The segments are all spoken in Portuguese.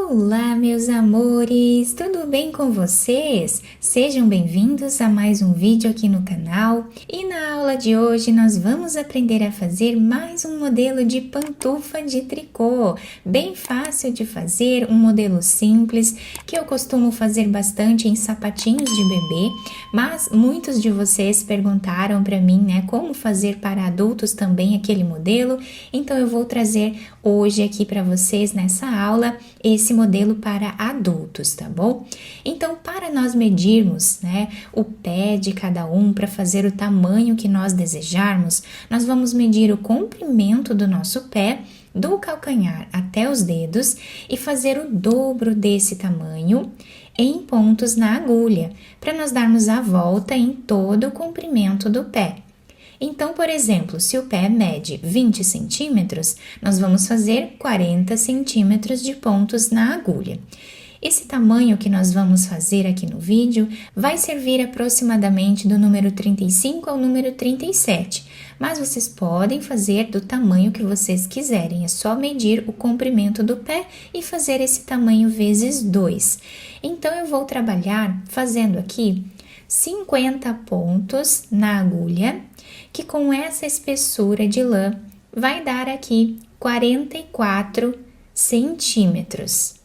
Olá, meus amores! Tudo bem com vocês? Sejam bem-vindos a mais um vídeo aqui no canal. E na aula de hoje nós vamos aprender a fazer mais um modelo de pantufa de tricô. Bem fácil de fazer, um modelo simples que eu costumo fazer bastante em sapatinhos de bebê, mas muitos de vocês perguntaram para mim, né, como fazer para adultos também aquele modelo. Então eu vou trazer hoje aqui para vocês nessa aula esse modelo para adultos, tá bom? Então, para nós medirmos, né, o pé de cada um para fazer o tamanho que nós desejarmos, nós vamos medir o comprimento do nosso pé, do calcanhar até os dedos e fazer o dobro desse tamanho em pontos na agulha, para nós darmos a volta em todo o comprimento do pé. Então, por exemplo, se o pé mede 20 centímetros, nós vamos fazer 40 centímetros de pontos na agulha. Esse tamanho que nós vamos fazer aqui no vídeo vai servir aproximadamente do número 35 ao número 37, mas vocês podem fazer do tamanho que vocês quiserem, é só medir o comprimento do pé e fazer esse tamanho vezes 2. Então, eu vou trabalhar fazendo aqui 50 pontos na agulha, que com essa espessura de lã vai dar aqui 44 centímetros.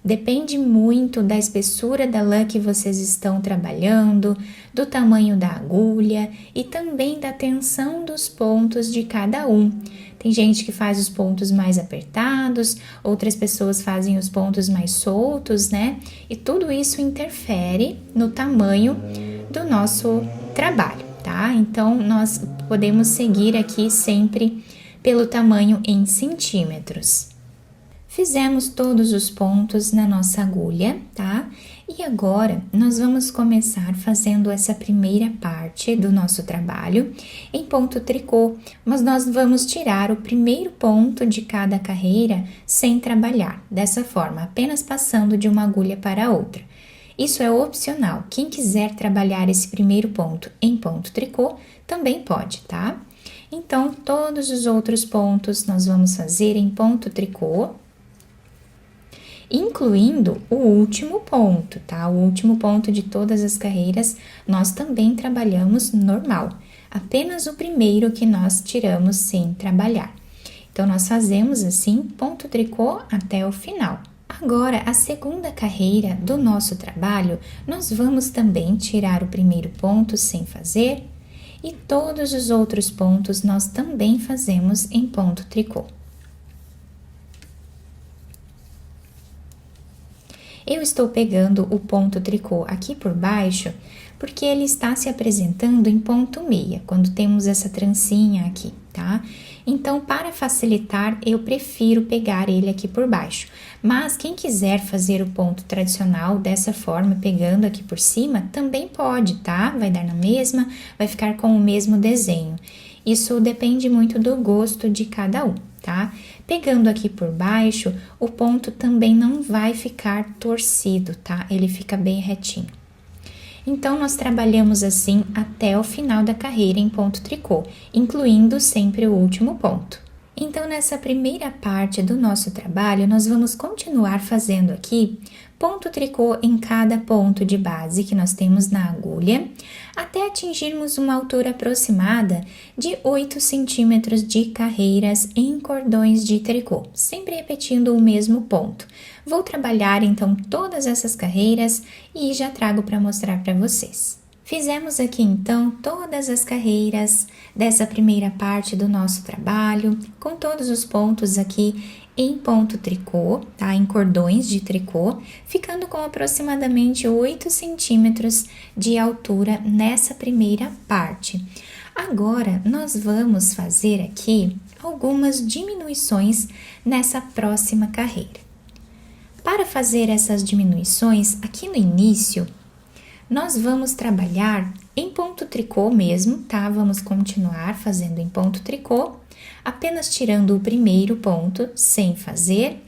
Depende muito da espessura da lã que vocês estão trabalhando, do tamanho da agulha e também da tensão dos pontos de cada um. Tem gente que faz os pontos mais apertados, outras pessoas fazem os pontos mais soltos, né? E tudo isso interfere no tamanho do nosso trabalho, tá? Então, nós podemos seguir aqui sempre pelo tamanho em centímetros. Fizemos todos os pontos na nossa agulha, tá? E agora, nós vamos começar fazendo essa primeira parte do nosso trabalho em ponto tricô, mas nós vamos tirar o primeiro ponto de cada carreira sem trabalhar, dessa forma, apenas passando de uma agulha para outra. Isso é opcional, quem quiser trabalhar esse primeiro ponto em ponto tricô também pode, tá? Então, todos os outros pontos nós vamos fazer em ponto tricô, incluindo o último ponto, tá? O último ponto de todas as carreiras, nós também trabalhamos normal. Apenas o primeiro que nós tiramos sem trabalhar. Então, nós fazemos assim, ponto tricô até o final. Agora, a segunda carreira do nosso trabalho, nós vamos também tirar o primeiro ponto sem fazer e todos os outros pontos nós também fazemos em ponto tricô. Eu estou pegando o ponto tricô aqui por baixo, porque ele está se apresentando em ponto meia, quando temos essa trancinha aqui, tá? Então, para facilitar, eu prefiro pegar ele aqui por baixo. Mas, quem quiser fazer o ponto tradicional dessa forma, pegando aqui por cima, também pode, tá? Vai dar na mesma, vai ficar com o mesmo desenho. Isso depende muito do gosto de cada um, tá? Pegando aqui por baixo, o ponto também não vai ficar torcido, tá? Ele fica bem retinho. Então, nós trabalhamos assim até o final da carreira em ponto tricô, incluindo sempre o último ponto. Então, nessa primeira parte do nosso trabalho, nós vamos continuar fazendo aqui ponto tricô em cada ponto de base que nós temos na agulha, até atingirmos uma altura aproximada de 8 centímetros de carreiras em cordões de tricô, sempre repetindo o mesmo ponto. Vou trabalhar então todas essas carreiras e já trago para mostrar para vocês. Fizemos aqui então todas as carreiras dessa primeira parte do nosso trabalho, com todos os pontos aqui em ponto tricô, tá? Em cordões de tricô, ficando com aproximadamente 8 centímetros de altura nessa primeira parte. Agora, nós vamos fazer aqui algumas diminuições nessa próxima carreira. Para fazer essas diminuições, aqui no início, nós vamos trabalhar em ponto tricô mesmo, tá? Vamos continuar fazendo em ponto tricô, apenas tirando o primeiro ponto sem fazer.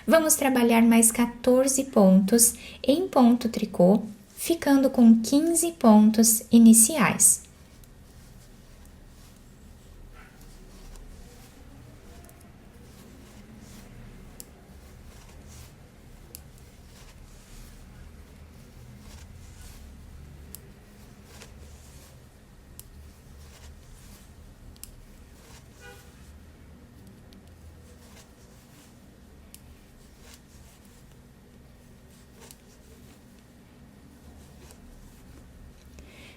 Vamos trabalhar mais 14 pontos em ponto tricô, ficando com 15 pontos iniciais.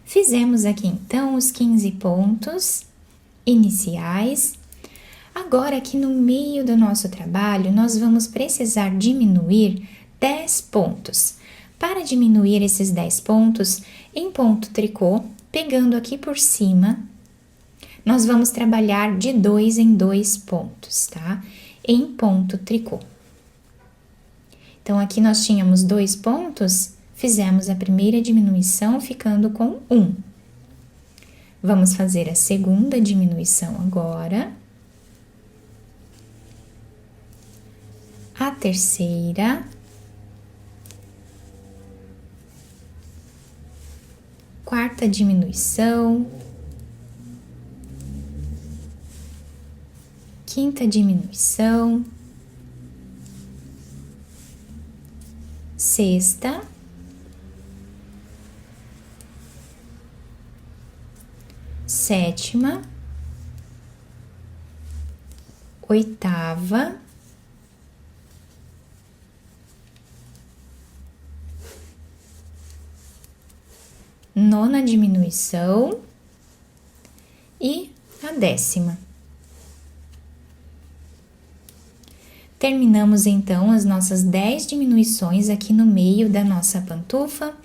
Fizemos aqui então os 15 pontos iniciais. Agora, aqui no meio do nosso trabalho, nós vamos precisar diminuir 10 pontos. Para diminuir esses 10 pontos, em ponto tricô, pegando aqui por cima, nós vamos trabalhar de 2 em 2 pontos, tá? Em ponto tricô. Então, aqui nós tínhamos 2 pontos, fizemos a primeira diminuição ficando com 1. Vamos fazer a segunda diminuição agora. A terceira. Quarta diminuição. Quinta diminuição. Sexta. Sétima. Oitava. Nona diminuição e a 10ª. Terminamos então as nossas 10 diminuições aqui no meio da nossa pantufa.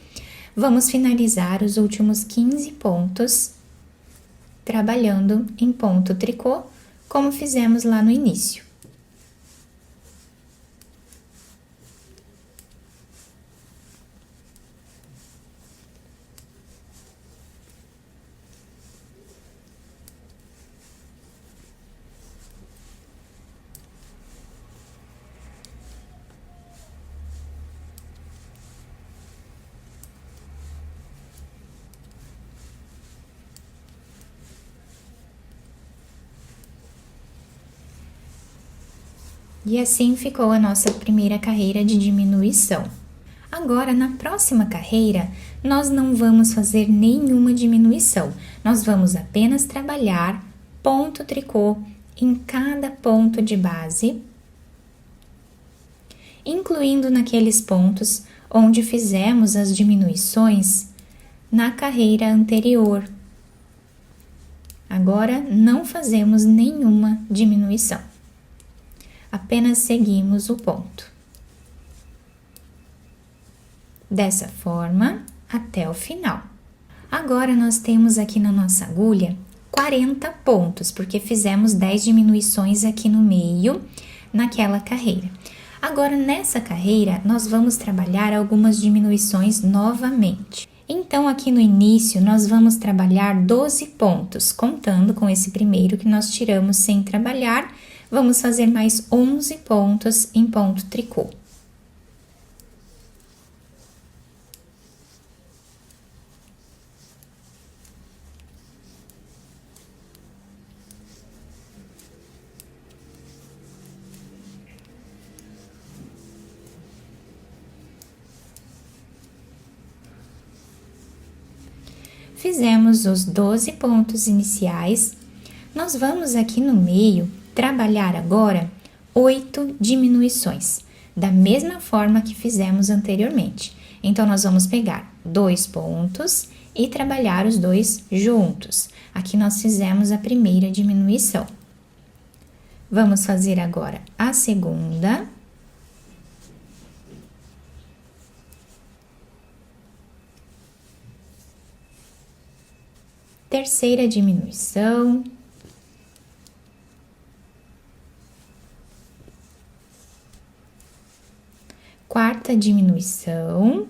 Vamos finalizar os últimos 15 pontos trabalhando em ponto tricô, como fizemos lá no início. E assim ficou a nossa primeira carreira de diminuição. Agora, na próxima carreira, nós não vamos fazer nenhuma diminuição. Nós vamos apenas trabalhar ponto tricô em cada ponto de base, incluindo naqueles pontos onde fizemos as diminuições na carreira anterior. Agora, não fazemos nenhuma diminuição. Apenas seguimos o ponto. Dessa forma, até o final. Agora, nós temos aqui na nossa agulha 40 pontos, porque fizemos 10 diminuições aqui no meio, naquela carreira. Agora, nessa carreira, nós vamos trabalhar algumas diminuições novamente. Então, aqui no início, nós vamos trabalhar 12 pontos, contando com esse primeiro que nós tiramos sem trabalhar. Vamos fazer mais 11 pontos em ponto tricô. Fizemos os 12 pontos iniciais. Nós vamos aqui no meio trabalhar agora 8 diminuições, da mesma forma que fizemos anteriormente. Então, nós vamos pegar 2 pontos e trabalhar os 2 juntos. Aqui nós fizemos a primeira diminuição. Vamos fazer agora a segunda. Terceira diminuição. Quarta diminuição.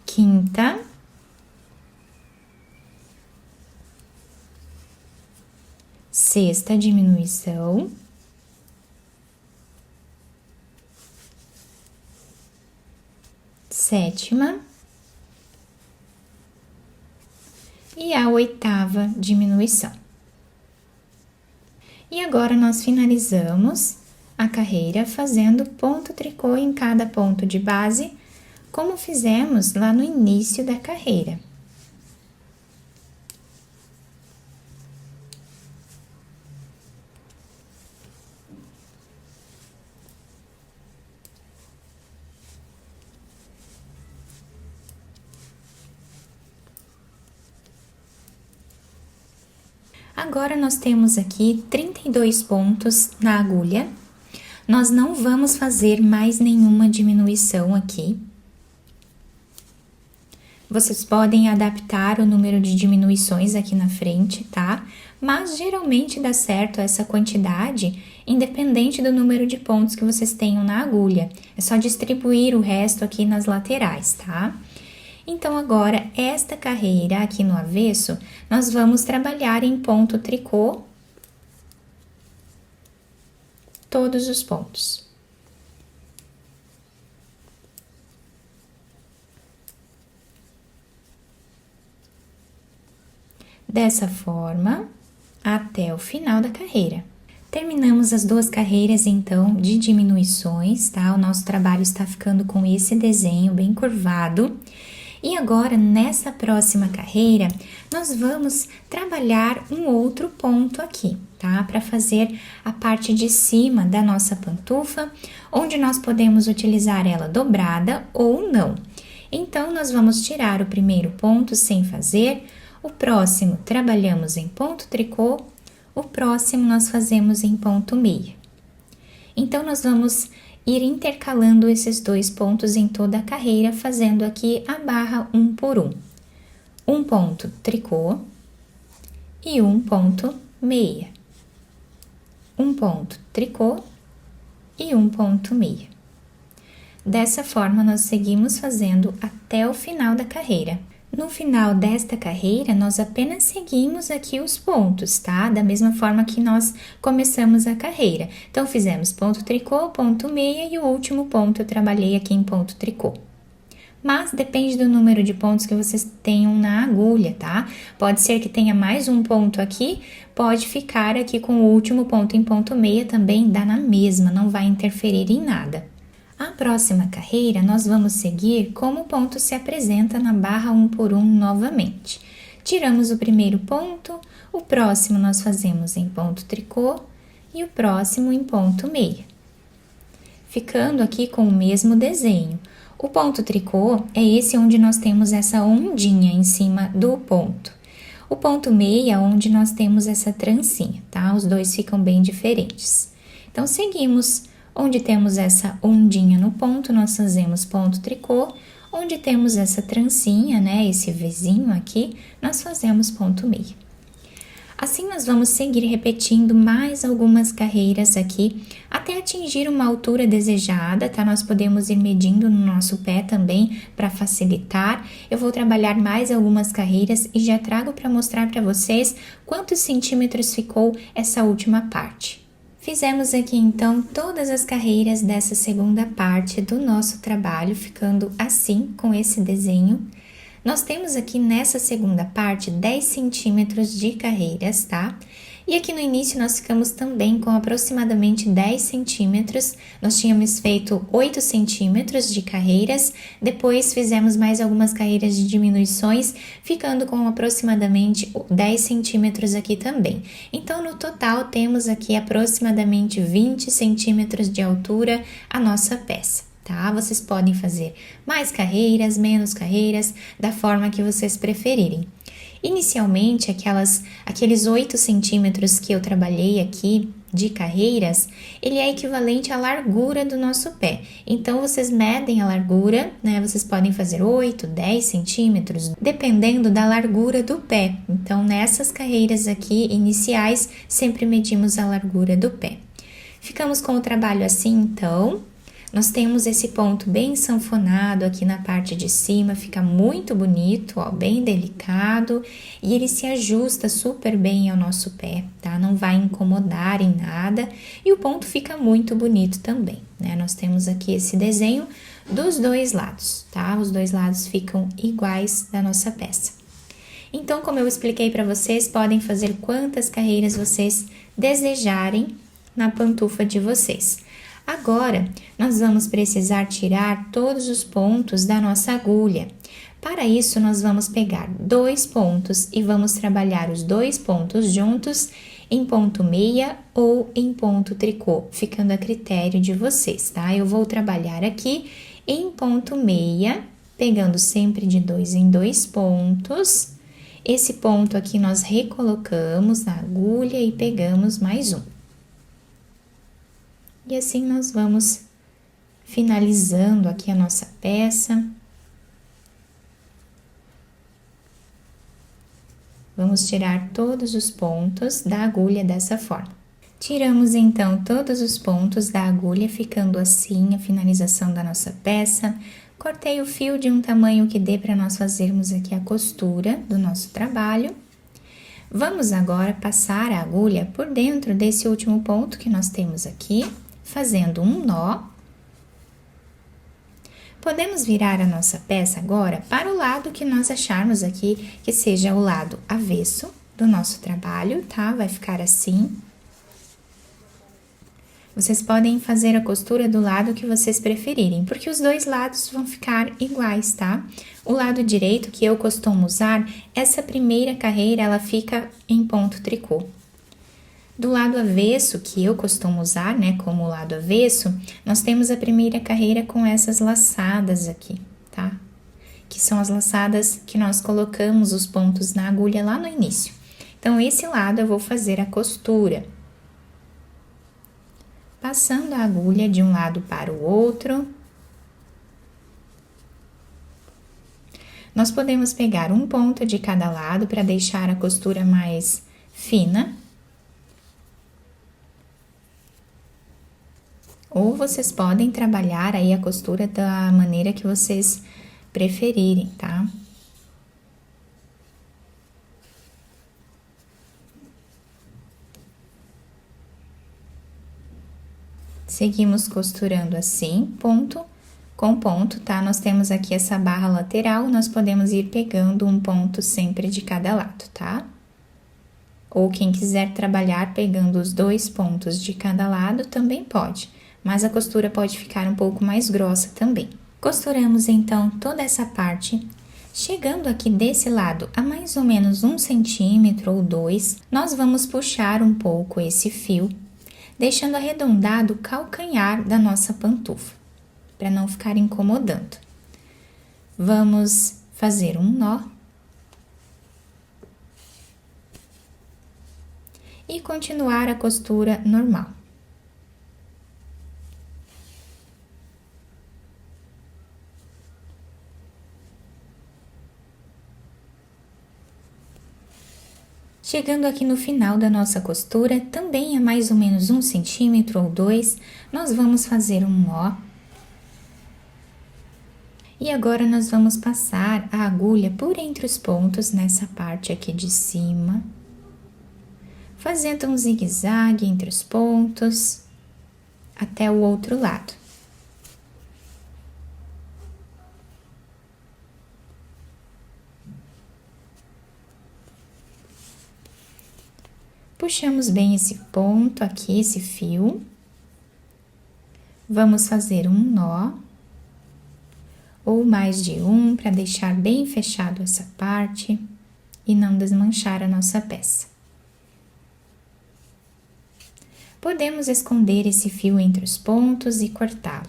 Quinta. Sexta diminuição. Sétima. E a 8ª diminuição. E agora, nós finalizamos a carreira fazendo ponto tricô em cada ponto de base, como fizemos lá no início da carreira. Agora, nós temos aqui 32 pontos na agulha. Nós não vamos fazer mais nenhuma diminuição aqui. Vocês podem adaptar o número de diminuições aqui na frente, tá? Mas geralmente dá certo essa quantidade, independente do número de pontos que vocês tenham na agulha. É só distribuir o resto aqui nas laterais, tá? Então, agora, esta carreira aqui no avesso, nós vamos trabalhar em ponto tricô todos os pontos. Dessa forma, até o final da carreira. Terminamos as 2 carreiras, então, de diminuições, tá? O nosso trabalho está ficando com esse desenho bem curvado. E agora, nessa próxima carreira, nós vamos trabalhar um outro ponto aqui, tá? Para fazer a parte de cima da nossa pantufa, onde nós podemos utilizar ela dobrada ou não. Então, nós vamos tirar o primeiro ponto sem fazer. O próximo trabalhamos em ponto tricô, o próximo nós fazemos em ponto meia. Então, nós vamos ir intercalando esses 2 pontos em toda a carreira, fazendo aqui a barra 1 por 1. Um ponto tricô e um ponto meia. Um ponto tricô e um ponto meia. Dessa forma, nós seguimos fazendo até o final da carreira. No final desta carreira, nós apenas seguimos aqui os pontos, tá? Da mesma forma que nós começamos a carreira. Então, fizemos ponto tricô, ponto meia e o último ponto eu trabalhei aqui em ponto tricô. Mas depende do número de pontos que vocês tenham na agulha, tá? Pode ser que tenha mais um ponto aqui, pode ficar aqui com o último ponto em ponto meia, também dá na mesma, não vai interferir em nada. A próxima carreira, nós vamos seguir como o ponto se apresenta na barra 1 por 1 novamente. Tiramos o primeiro ponto, o próximo nós fazemos em ponto tricô e o próximo em ponto meia. Ficando aqui com o mesmo desenho. O ponto tricô é esse onde nós temos essa ondinha em cima do ponto. O ponto meia, onde nós temos essa trancinha, tá? Os dois ficam bem diferentes. Então, seguimos. Onde temos essa ondinha no ponto, nós fazemos ponto tricô. Onde temos essa trancinha, né, esse Vzinho aqui, nós fazemos ponto meia. Assim, nós vamos seguir repetindo mais algumas carreiras aqui, até atingir uma altura desejada, tá? Nós podemos ir medindo no nosso pé também, para facilitar. Eu vou trabalhar mais algumas carreiras e já trago para mostrar para vocês quantos centímetros ficou essa última parte. Fizemos aqui, então, todas as carreiras dessa segunda parte do nosso trabalho, ficando assim, com esse desenho. Nós temos aqui nessa segunda parte 10 centímetros de carreiras, tá? E aqui no início nós ficamos também com aproximadamente 10 centímetros, nós tínhamos feito 8 centímetros de carreiras, depois fizemos mais algumas carreiras de diminuições, ficando com aproximadamente 10 centímetros aqui também. Então, no total, temos aqui aproximadamente 20 centímetros de altura a nossa peça. Tá? Vocês podem fazer mais carreiras, menos carreiras, da forma que vocês preferirem. Inicialmente, aqueles 8 centímetros que eu trabalhei aqui de carreiras, ele é equivalente à largura do nosso pé. Então, vocês medem a largura, né? Vocês podem fazer 8, 10 centímetros, dependendo da largura do pé. Então, nessas carreiras aqui iniciais, sempre medimos a largura do pé. Ficamos com o trabalho assim, então. Nós temos esse ponto bem sanfonado aqui na parte de cima, fica muito bonito, ó, bem delicado, e ele se ajusta super bem ao nosso pé, tá? Não vai incomodar em nada, e o ponto fica muito bonito também, né? Nós temos aqui esse desenho dos dois lados, tá? Os dois lados ficam iguais da nossa peça. Então, como eu expliquei para vocês, podem fazer quantas carreiras vocês desejarem na pantufa de vocês. Agora, nós vamos precisar tirar todos os pontos da nossa agulha. Para isso, nós vamos pegar 2 pontos e vamos trabalhar os 2 pontos juntos em ponto meia ou em ponto tricô, ficando a critério de vocês, tá? Eu vou trabalhar aqui em ponto meia, pegando sempre de 2 em 2 pontos Esse ponto aqui nós recolocamos na agulha e pegamos mais um. E assim nós vamos finalizando aqui a nossa peça. Vamos tirar todos os pontos da agulha dessa forma. Tiramos então todos os pontos da agulha, ficando assim a finalização da nossa peça. Cortei o fio de um tamanho que dê para nós fazermos aqui a costura do nosso trabalho. Vamos agora passar a agulha por dentro desse último ponto que nós temos aqui, fazendo um nó. Podemos virar a nossa peça agora para o lado que nós acharmos aqui que seja o lado avesso do nosso trabalho, tá? Vai ficar assim. Vocês podem fazer a costura do lado que vocês preferirem, porque os dois lados vão ficar iguais, tá? O lado direito, que eu costumo usar, essa primeira carreira, ela fica em ponto tricô. Do lado avesso, que eu costumo usar, né, como o lado avesso, nós temos a primeira carreira com essas laçadas aqui, tá? Que são as laçadas que nós colocamos os pontos na agulha lá no início. Então, esse lado eu vou fazer a costura. Passando a agulha de um lado para o outro. Nós podemos pegar um ponto de cada lado para deixar a costura mais fina. Ou vocês podem trabalhar aí a costura da maneira que vocês preferirem, tá? Seguimos costurando assim, ponto com ponto, tá? Nós temos aqui essa barra lateral, nós podemos ir pegando um ponto sempre de cada lado, tá? Ou quem quiser trabalhar pegando os dois pontos de cada lado também pode, mas a costura pode ficar um pouco mais grossa também. Costuramos então toda essa parte. Chegando aqui desse lado a mais ou menos 1 centímetro ou 2, nós vamos puxar um pouco esse fio, deixando arredondado o calcanhar da nossa pantufa, para não ficar incomodando. Vamos fazer um nó. E continuar a costura normal. Chegando aqui no final da nossa costura, também a mais ou menos 1 centímetro ou 2, nós vamos fazer um nó. E agora nós vamos passar a agulha por entre os pontos nessa parte aqui de cima, fazendo um zigue-zague entre os pontos, até o outro lado. Puxamos bem esse ponto aqui, esse fio. Vamos fazer um nó, ou mais de um, para deixar bem fechado essa parte e não desmanchar a nossa peça. Podemos esconder esse fio entre os pontos e cortá-lo.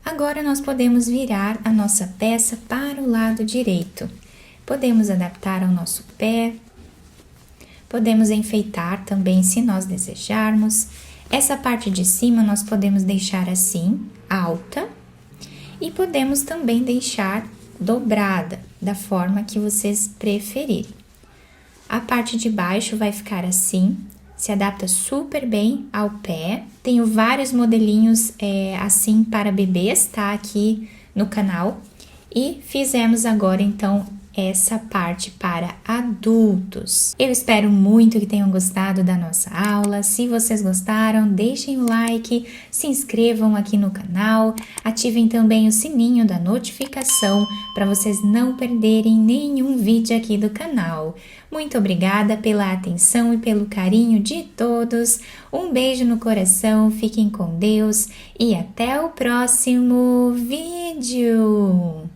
Agora, nós podemos virar a nossa peça para o lado direito. Podemos adaptar ao nosso pé, podemos enfeitar também se nós desejarmos. Essa parte de cima nós podemos deixar assim, alta, e podemos também deixar dobrada, da forma que vocês preferirem. A parte de baixo vai ficar assim, se adapta super bem ao pé. Tenho vários modelinhos assim para bebês, tá? Aqui no canal. E fizemos agora, então, essa parte para adultos. Eu espero muito que tenham gostado da nossa aula. Se vocês gostaram, deixem o like, se inscrevam aqui no canal, ativem também o sininho da notificação para vocês não perderem nenhum vídeo aqui do canal. Muito obrigada pela atenção e pelo carinho de todos. Um beijo no coração, fiquem com Deus e até o próximo vídeo!